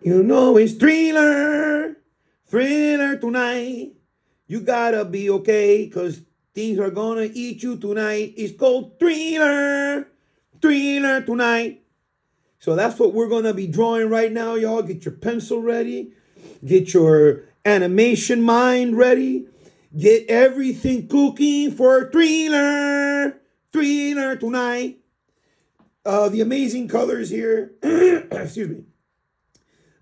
You know it's thriller, thriller tonight. You gotta be okay, cause things are gonna eat you tonight. It's called thriller, thriller tonight. So that's what we're gonna be drawing right now, y'all. Get your pencil ready, get your animation mind ready, get everything cooking for thriller, thriller tonight. The amazing colors here, excuse me,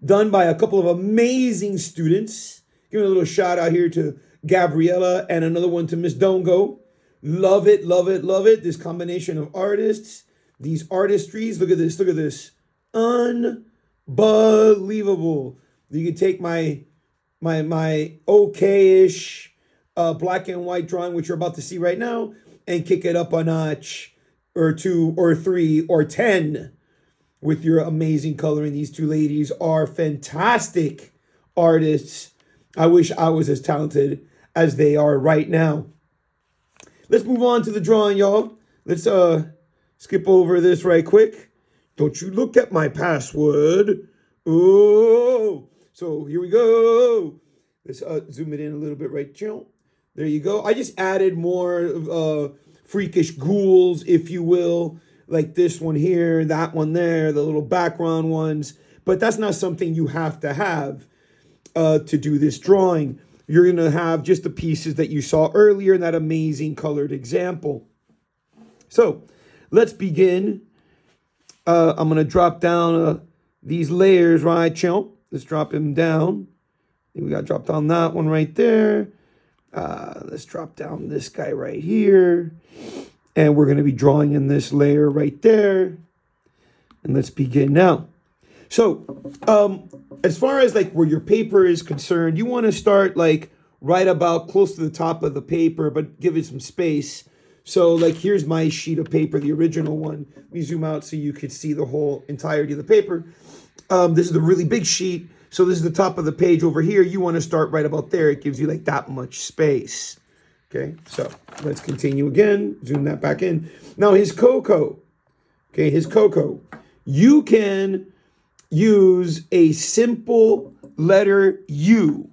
done by a couple of amazing students. Give me a little shout out here to Gabriella and another one to Miss Dongo. Love it, love it, love it. This combination of artists, these artistries. Look at this, look at this. Unbelievable. You can take my okay-ish black and white drawing, which you're about to see right now, and kick it up a notch or 2 or 3 or 10 with your amazing coloring. These two ladies are fantastic artists. I wish I was as talented as they are right now. Let's move on to the drawing, y'all. Let's skip over this right quick. Don't you look at my password. Oh, so here we go. Let's zoom it in a little bit right here. There you go. I just added more freakish ghouls, if you will, like this one here, that one there, the little background ones. But that's not something you have to do this drawing. You're going to have just the pieces that you saw earlier in that amazing colored example. So let's begin. I'm going to drop down these layers right, Chimp. Let's drop them down. We got dropped on that one right there. Let's drop down this guy right here. And we're going to be drawing in this layer right there. And let's begin now. So as far as like where your paper is concerned, you want to start like right about close to the top of the paper, but give it some space. So like here's my sheet of paper, the original one. Let me zoom out so you could see the whole entirety of the paper. This is a really big sheet. So this is the top of the page over here. You want to start right about there. It gives you like that much space. Okay, so let's continue again. Zoom that back in. Now his Coco. Okay, his Coco. You can use a simple letter U.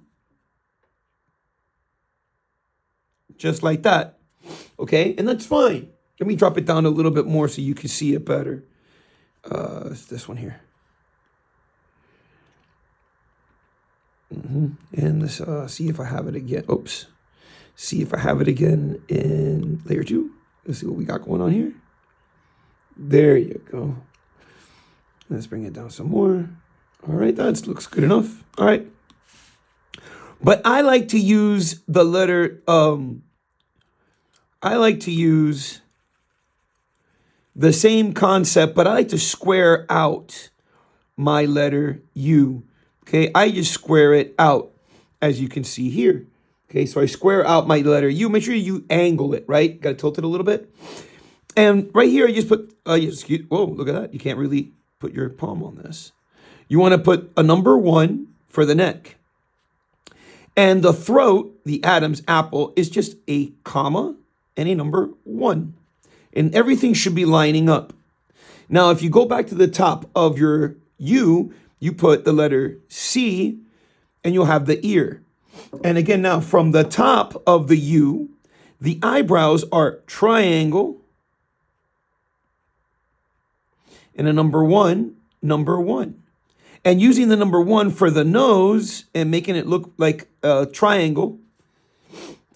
Just like that. Okay, and that's fine. Let me drop it down a little bit more so you can see it better. It's this one here. And let's see if I have it again. Oops. See if I have it again in layer 2. Let's see what we got going on here. There you go. Let's bring it down some more. All right, that looks good enough. All right. But I like to use the letter, I like to use the same concept, but I like to square out my letter U. Okay, I just square it out, as you can see here. Okay, so I square out my letter U. Make sure you angle it, right? Got to tilt it a little bit. And right here, I just put, whoa, look at that. You can't really put your palm on this. You want to put a number 1 for the neck. And the throat, the Adam's apple, is just a comma and a number 1. And everything should be lining up. Now, if you go back to the top of your U, you put the letter C, and you'll have the ear. And again, now from the top of the U, the eyebrows are triangle. And a number 1, number 1. And using the number 1 for the nose and making it look like a triangle.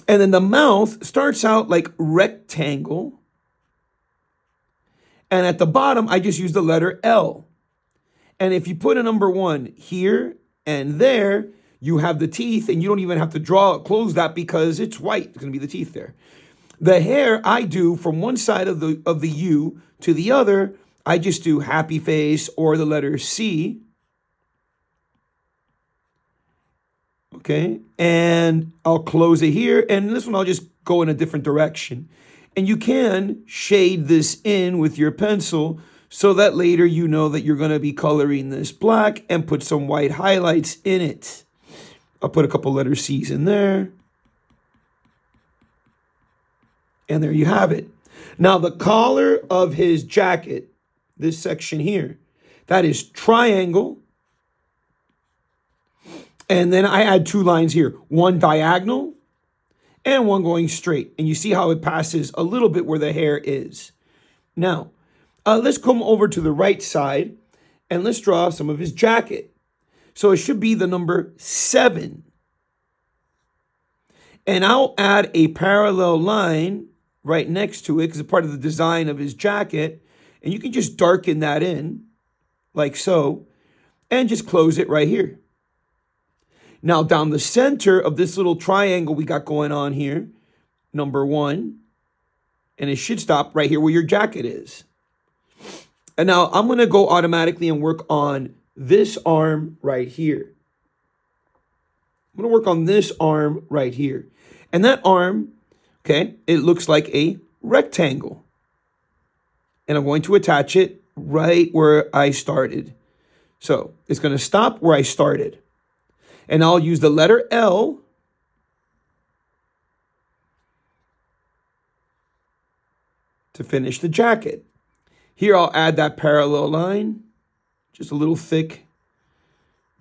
And then the mouth starts out like rectangle. And at the bottom, I just use the letter L. And if you put a number 1 here and there, you have the teeth, and you don't even have to close that because it's white. It's going to be the teeth there. The hair I do from one side of the U to the other, I just do happy face or the letter C. Okay, and I'll close it here, and this one I'll just go in a different direction. And you can shade this in with your pencil so that later you know that you're going to be coloring this black and put some white highlights in it. I'll put a couple letter C's in there. And there you have it. Now the collar of his jacket, this section here, that is triangle. And then I add 2 lines here, one diagonal and one going straight. And you see how it passes a little bit where the hair is. Now, let's come over to the right side and let's draw some of his jacket. So it should be the number 7. And I'll add a parallel line right next to it because it's part of the design of his jacket. And you can just darken that in like so and just close it right here. Now down the center of this little triangle we got going on here, number 1, and it should stop right here where your jacket is. And now I'm going to go automatically and work on this arm right here. I'm going to work on this arm right here. And that arm, okay, it looks like a rectangle. And I'm going to attach it right where I started. So it's going to stop where I started. And I'll use the letter L to finish the jacket. Here I'll add that parallel line, just a little thick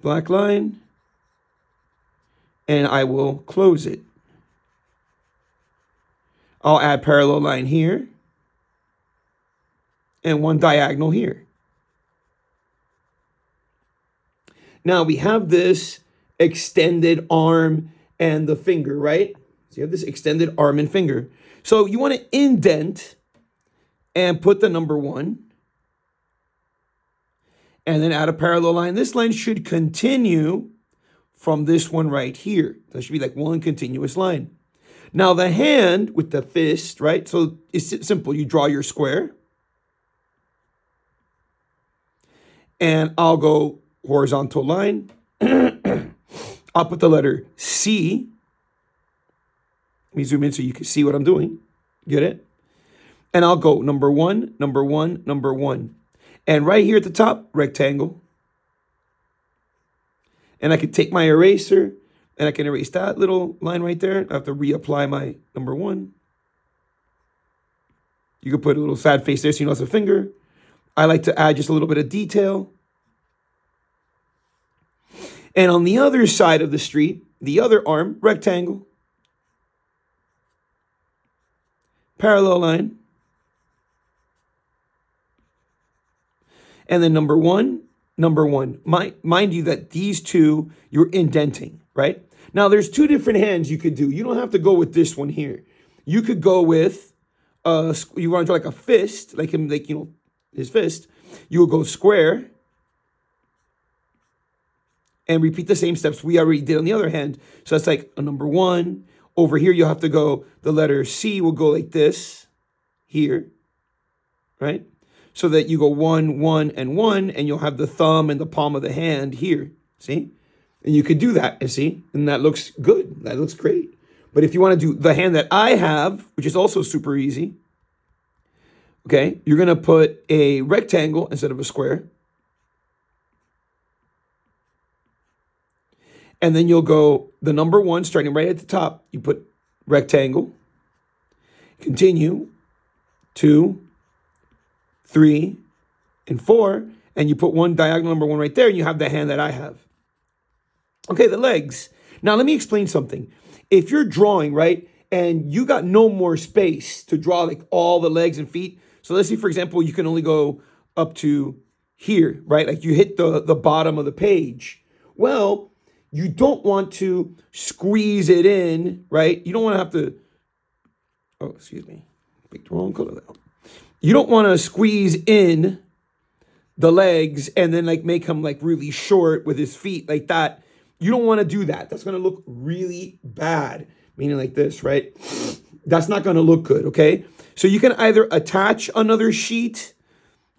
black line, and I will close it. I'll add parallel line here and one diagonal here. Now we have this extended arm and the finger, right? So you have this extended arm and finger. So you want to indent and put the number 1 and then add a parallel line. This line should continue from this one right here. That should be like one continuous line. Now the hand with the fist, right? So it's simple. You draw your square. And I'll go horizontal line. I'll put the letter C. Let me zoom in so you can see what I'm doing. Get it? And I'll go number 1, number 1, number 1. And right here at the top, rectangle. And I can take my eraser and I can erase that little line right there. I have to reapply my number 1. You can put a little sad face there so you know it's a finger. I like to add just a little bit of detail. And on the other side of the street, the other arm, rectangle, parallel line, and then number 1, number 1. Mind you that these two, you're indenting, right? Now, there's 2 different hands you could do. You don't have to go with this one here. You could go with, you want to draw like a fist, like him, like, you know, his fist. You will go square and repeat the same steps we already did on the other hand. So that's like a number 1. Over here, you'll have to go, the letter C will go like this here, right? So that you go 1, 1, and 1, and you'll have the thumb and the palm of the hand here, see? And you could do that, you see? And that looks good. That looks great. But if you want to do the hand that I have, which is also super easy, okay, you're going to put a rectangle instead of a square. And then you'll go the number 1, starting right at the top. You put rectangle, continue, 2, 3, and 4, and you put one diagonal number 1 right there, and you have the hand that I have. Okay, the legs. Now, let me explain something. If you're drawing, right, and you got no more space to draw like all the legs and feet, so let's say, for example, you can only go up to here, right? Like you hit the bottom of the page. Well, you don't want to squeeze it in, right? You don't want to have to, oh, excuse me, picked the wrong color now. You don't want to squeeze in the legs and then like make him like really short with his feet like that. You don't want to do that. That's going to look really bad, meaning like this, right? That's not going to look good, okay? So you can either attach another sheet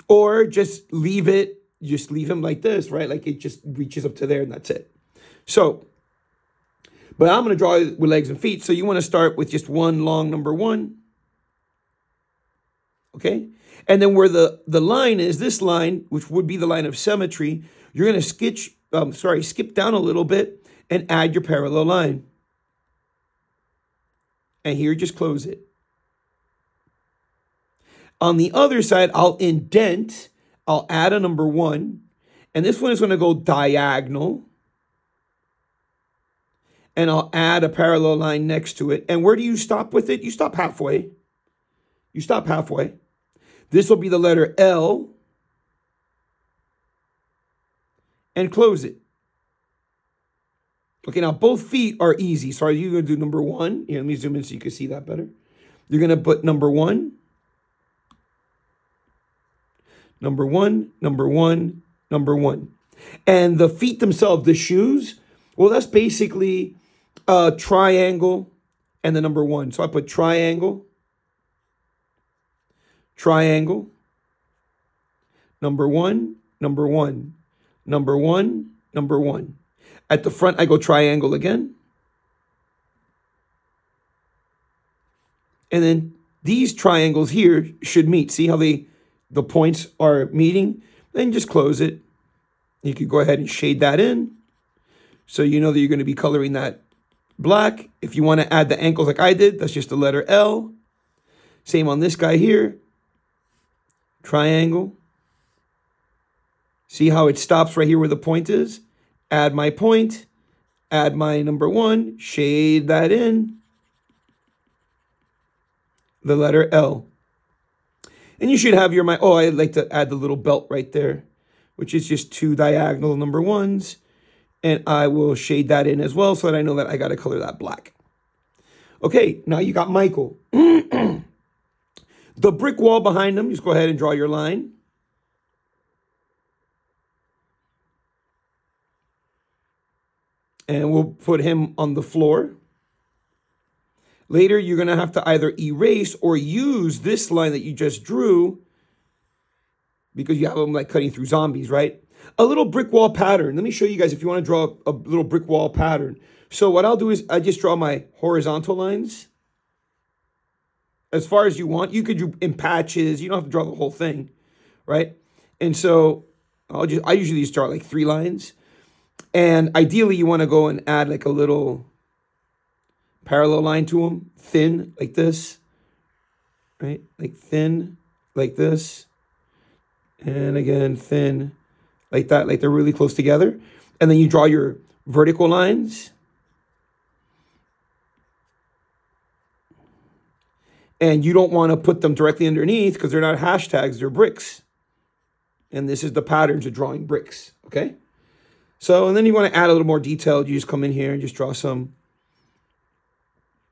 or just leave it, just leave him like this, right? Like it just reaches up to there and that's it. So, but I'm going to draw it with legs and feet. So you want to start with just one long number 1. Okay? And then where the line is, this line, which would be the line of symmetry, you're going to skip down a little bit and add your parallel line. And here, just close it. On the other side, I'll indent. I'll add a number 1. And this one is going to go diagonal. and I'll add a parallel line next to it. And where do you stop with it? You stop halfway. You stop halfway. This will be the letter L, and close it. Okay, now both feet are easy. So you're going to do number one. Here, let me zoom in so you can see that better. You're going to put number one, number one, number one, number one. And the feet themselves, the shoes, well, that's basically a triangle and the number one. So I put triangle, triangle, number one, number one, number one, number one. At the front, I go triangle again. And then these triangles here should meet. See how the points are meeting? Then just close it. You could go ahead and shade that in. So you know that you're going to be coloring that black. If you want to add the ankles like I did, that's just the letter L. Same on this guy here. Triangle. See how it stops right here where the point is? Add my point, add my number one, shade that in, the letter L. And you should have your, I'd like to add the little belt right there, which is just two diagonal number ones. And I will shade that in as well so that I know that I got to color that black. Okay, now you got Michael. The brick wall behind him, just go ahead and draw your line. And we'll put him on the floor. Later, you're going to have to either erase or use this line that you just drew because you have them like cutting through zombies, right? A little brick wall pattern. Let me show you guys if you want to draw a little brick wall pattern. So what I'll do is I just draw my horizontal lines as far as you want. You could do in patches. You don't have to draw the whole thing, right? And so I usually just draw like 3 lines. And ideally, you want to go and add like a little parallel line to them, thin, like this, right? Like thin, like this. And again, thin, like that, like they're really close together. And then you draw your vertical lines. And you don't want to put them directly underneath because they're not hashtags, they're bricks. And this is the patterns of drawing bricks, okay? So, and then you want to add a little more detail. You just come in here and just draw some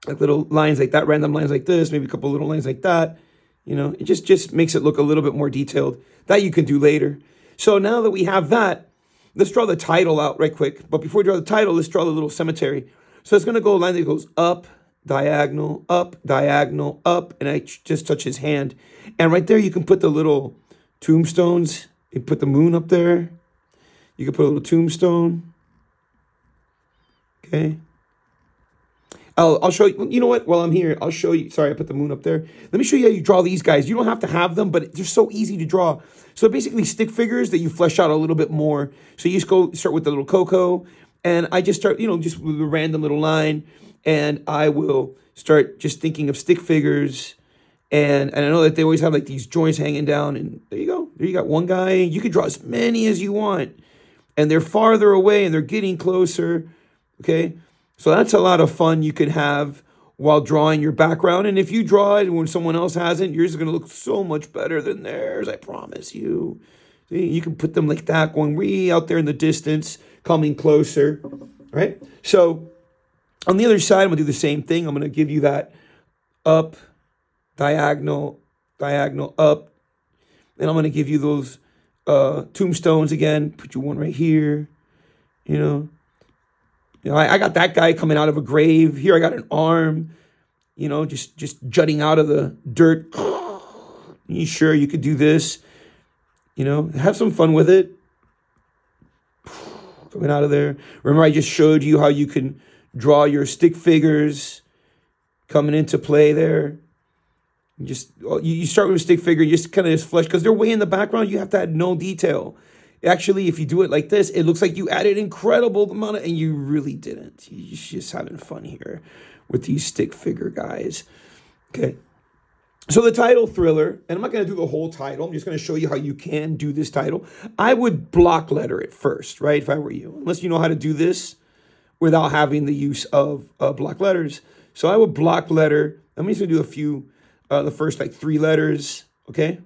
like little lines like that, random lines like this, maybe a couple little lines like that. You know, it just makes it look a little bit more detailed. That you can do later. So now that we have that, let's draw the title out right quick. But before we draw the title, let's draw the little cemetery. So it's going to go a line that goes up, diagonal, up, diagonal, up. And I just touch his hand. And right there, you can put the little tombstones. You put the moon up there. You can put a little tombstone. Okay. I'll show you. You know what? While I'm here, I'll show you. Sorry, I put the moon up there. Let me show you how you draw these guys. You don't have to have them, but they're so easy to draw. So basically stick figures that you flesh out a little bit more. So you just start with the little Coco. And I just start, just with a random little line. And I will start just thinking of stick figures. And I know that they always have like these joints hanging down. And there you go. There you got one guy. You can draw as many as you want. And they're farther away and they're getting closer, okay? So that's a lot of fun you could have while drawing your background. And if you draw it when someone else hasn't, yours is going to look so much better than theirs, I promise you. See, you can put them like that, going way out there in the distance, coming closer, right? So on the other side, I'm going to do the same thing. I'm going to give you that up, diagonal, diagonal, up. And I'm going to give you those tombstones again. Put you one right here. I got that guy coming out of a grave. Here I got an arm, just jutting out of the dirt. You sure you could do this? Have some fun with it. Coming out of there. Remember I just showed you how you can draw your stick figures coming into play there. You start with a stick figure, you just kind of just flesh, because they're way in the background, you have to add no detail. Actually, if you do it like this, it looks like you added incredible amount and you really didn't. You're just having fun here with these stick figure guys. Okay. So the title, Thriller, and I'm not going to do the whole title. I'm just going to show you how you can do this title. I would block letter it first, right, if I were you. Unless you know how to do this, without having the use of block letters. So I would block letter. I'm just gonna do a few, the first like 3 letters, okay?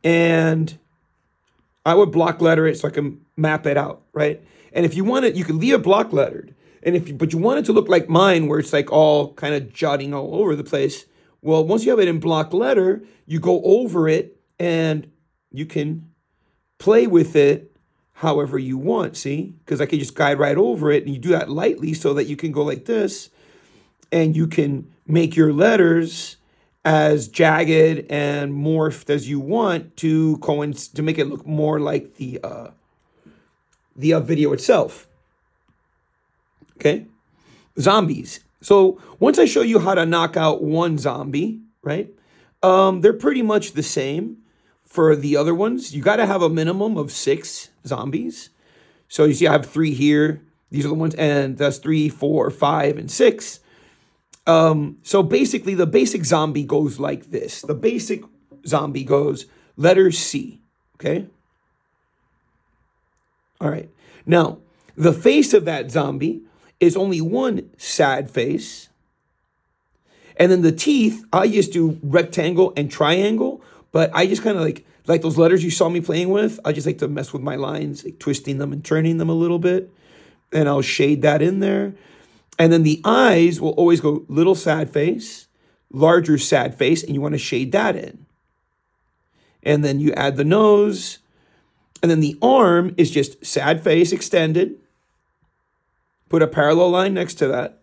And I would block letter it so I can map it out, right? And if you want it, you can leave it block lettered. And but you want it to look like mine, where it's like all kind of jotting all over the place. Well, once you have it in block letter, you go over it and you can play with it however you want, see? Because I can just guide right over it, and you do that lightly so that you can go like this, and you can make your letters as jagged and morphed as you want to make it look more like the video itself. Okay? Zombies. So once I show you how to knock out one zombie, right? They're pretty much the same for the other ones. You got to have a minimum of 6 zombies. So you see I have 3 here. These are the ones, and that's 3, 4, 5, and 6. So basically the basic zombie goes like this. The basic zombie goes letter C, okay? All right. Now, the face of that zombie is only one sad face. And then the teeth, I just do rectangle and triangle, but I just kind of like those letters you saw me playing with, I just like to mess with my lines, like twisting them and turning them a little bit. And I'll shade that in there. And then the eyes will always go little sad face, larger sad face, and you want to shade that in. And then you add the nose. And then the arm is just sad face extended. Put a parallel line next to that.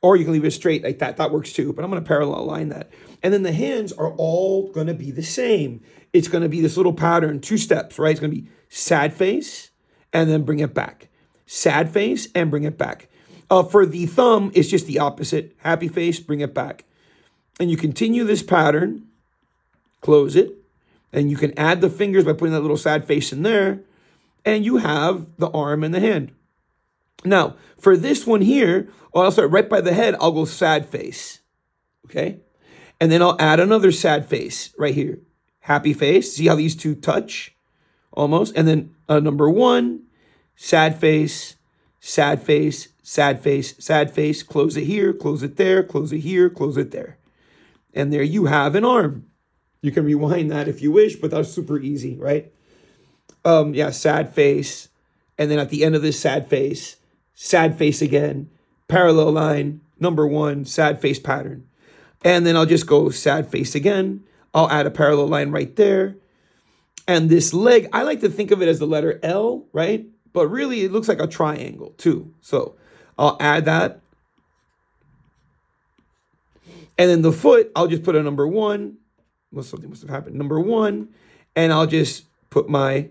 Or you can leave it straight like that. That works too. But I'm going to parallel line that. And then the hands are all going to be the same. It's going to be this little pattern, 2 steps, right? It's going to be sad face and then bring it back. Sad face and bring it back. For the thumb, it's just the opposite. Happy face, bring it back. And you continue this pattern. Close it. And you can add the fingers by putting that little sad face in there. And you have the arm and the hand. Now, for this one here, I'll start right by the head. I'll go sad face. Okay? And then I'll add another sad face right here. Happy face. See how these two touch? Almost. And then number 1, sad face, sad face, sad face, sad face. Close it here, close it there, close it here, close it there. And there you have an arm. You can rewind that if you wish, but that's super easy, right? Yeah, sad face. And then at the end of this sad face again, parallel line, number 1, sad face pattern. And then I'll just go sad face again. I'll add a parallel line right there. And this leg, I like to think of it as the letter L, right? But really it looks like a triangle too. So I'll add that. And then the foot, I'll just put a number 1. Well, something must have happened. Number 1. And I'll just put my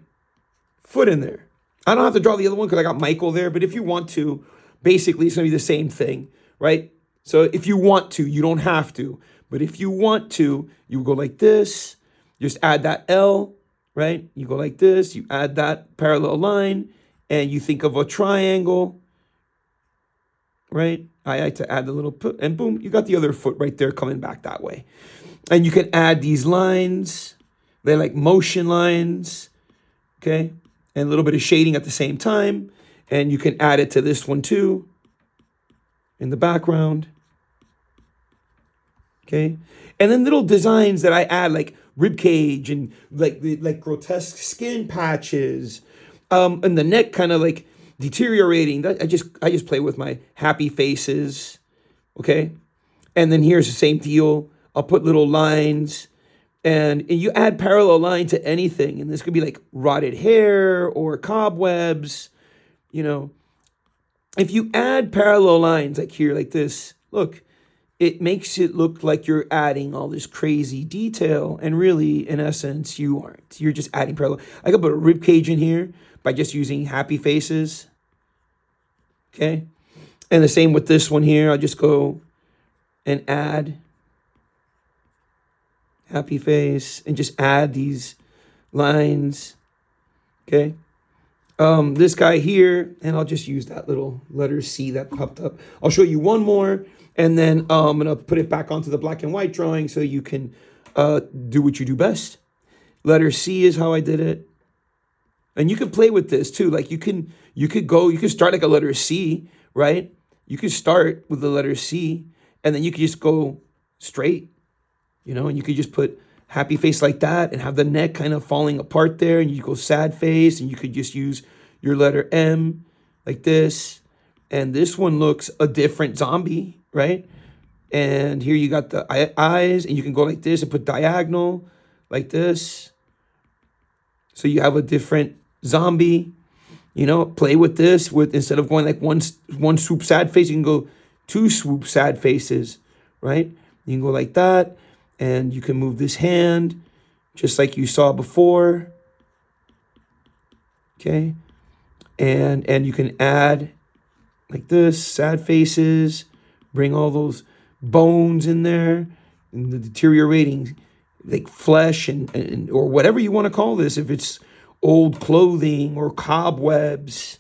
foot in there. I don't have to draw the other one because I got Michael there. But if you want to, basically it's going to be the same thing, right? So if you want to, you don't have to. But if you want to, you go like this. Just add that L, right? You go like this. You add that parallel line. And you think of a triangle, right? I like to add the little put, and boom, you got the other foot right there coming back that way. And you can add these lines. They're like motion lines, okay? And a little bit of shading at the same time. And you can add it to this one too in the background, okay? And then little designs that I add, like rib cage and like grotesque skin patches, and the neck kind of like deteriorating. I just play with my happy faces, okay? And then here's the same deal. I'll put little lines, and you add parallel line to anything, and this could be like rotted hair or cobwebs, you know. If you add parallel lines like here, like this, look, it makes it look like you're adding all this crazy detail, and really, in essence, you aren't. You're just adding parallel. I could put a rib cage in here by just using happy faces, okay? And the same with this one here. I'll just go and add happy face and just add these lines, okay? This guy here, and I'll just use that little letter C that popped up. I'll show you one more, and then I'm going to put it back onto the black and white drawing so you can do what you do best. Letter C is how I did it. And you could play with this too. Like you could start like a letter C, right? You could start with the letter C, and then you could just go straight, and you could just put happy face like that and have the neck kind of falling apart there, and you go sad face, and you could just use your letter M like this. And this one looks a different zombie, right? And here you got the eyes, and you can go like this and put diagonal like this. So you have a different zombie, play with this instead of going like one swoop sad face, you can go two swoop sad faces, right? You can go like that, and you can move this hand just like you saw before. Okay. And you can add like this, sad faces, bring all those bones in there, and the deteriorating like flesh and or whatever you want to call this. If it's old clothing or cobwebs,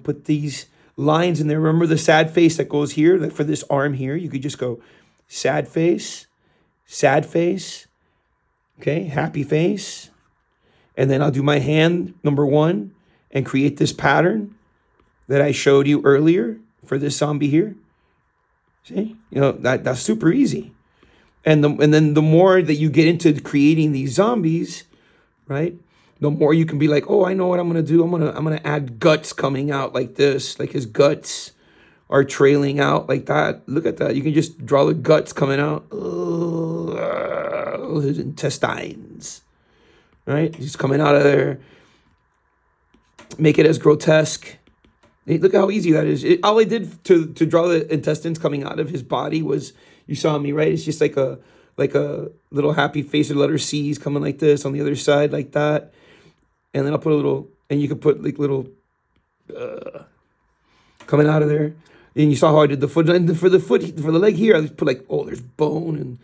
put these lines in there. Remember the sad face that goes here, like for this arm here, you could just go sad face, okay, happy face. And then I'll do my hand, number 1, and create this pattern that I showed you earlier for this zombie here. See, that's super easy. And then the more that you get into creating these zombies, right, the more you can be like, oh, I know what I'm gonna do. I'm gonna add guts coming out like this, like his guts are trailing out like that. Look at that. You can just draw the guts coming out. Oh, his intestines, right? He's coming out of there. Make it as grotesque. Look how easy that is. All I did to draw the intestines coming out of his body was, you saw me, right? It's just like a little happy face with letter C's coming like this on the other side like that. And then I'll put a little, and you can put like little coming out of there. And you saw how I did the foot. And for the leg here, I just put like, oh, there's bone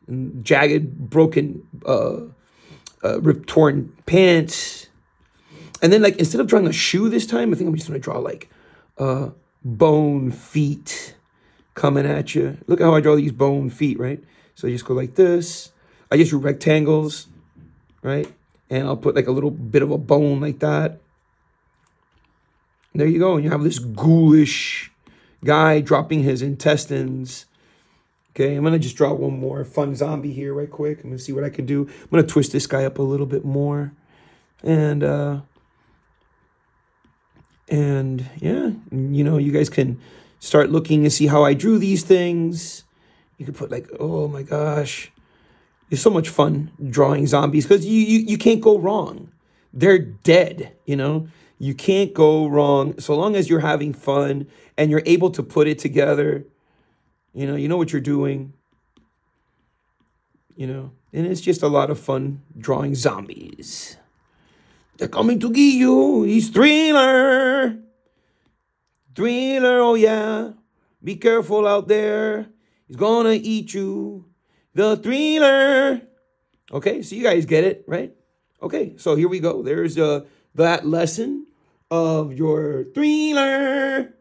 and jagged, broken, ripped, torn pants. And then, like, instead of drawing a shoe this time, I think I'm just going to draw, like, bone feet coming at you. Look how I draw these bone feet, right? So I just go like this. I just do rectangles, right? And I'll put, like, a little bit of a bone like that. And there you go. And you have this ghoulish guy dropping his intestines. Okay, I'm going to just draw one more fun zombie here right quick. I'm going to see what I can do. I'm going to twist this guy up a little bit more. And yeah, you guys can start looking and see how I drew these things. You could put like, oh my gosh, it's so much fun drawing zombies because you can't go wrong. They're dead, you can't go wrong so long as you're having fun and you're able to put it together. You know what you're doing, and it's just a lot of fun drawing zombies. They're coming to get you. He's Thriller. Thriller, oh yeah. Be careful out there. He's gonna eat you. The Thriller. Okay, so you guys get it, right? Okay, so here we go. There's that lesson of your Thriller.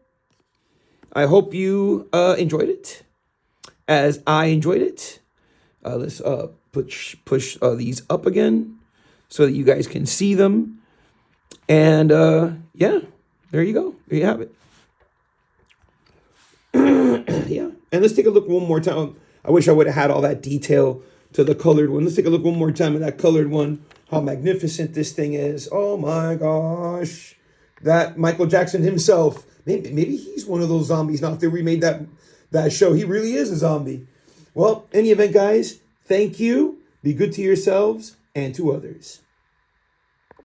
I hope you enjoyed it as I enjoyed it. Let's push these up again so that you guys can see them. And yeah, there you go. There you have it. Yeah. And let's take a look one more time. I wish I would have had all that detail to the colored one. Let's take a look one more time at that colored one. How magnificent this thing is. Oh my gosh. That Michael Jackson himself. Maybe he's one of those zombies now after we made that show. He really is a zombie. Well, any event, guys, thank you. Be good to yourselves and to others.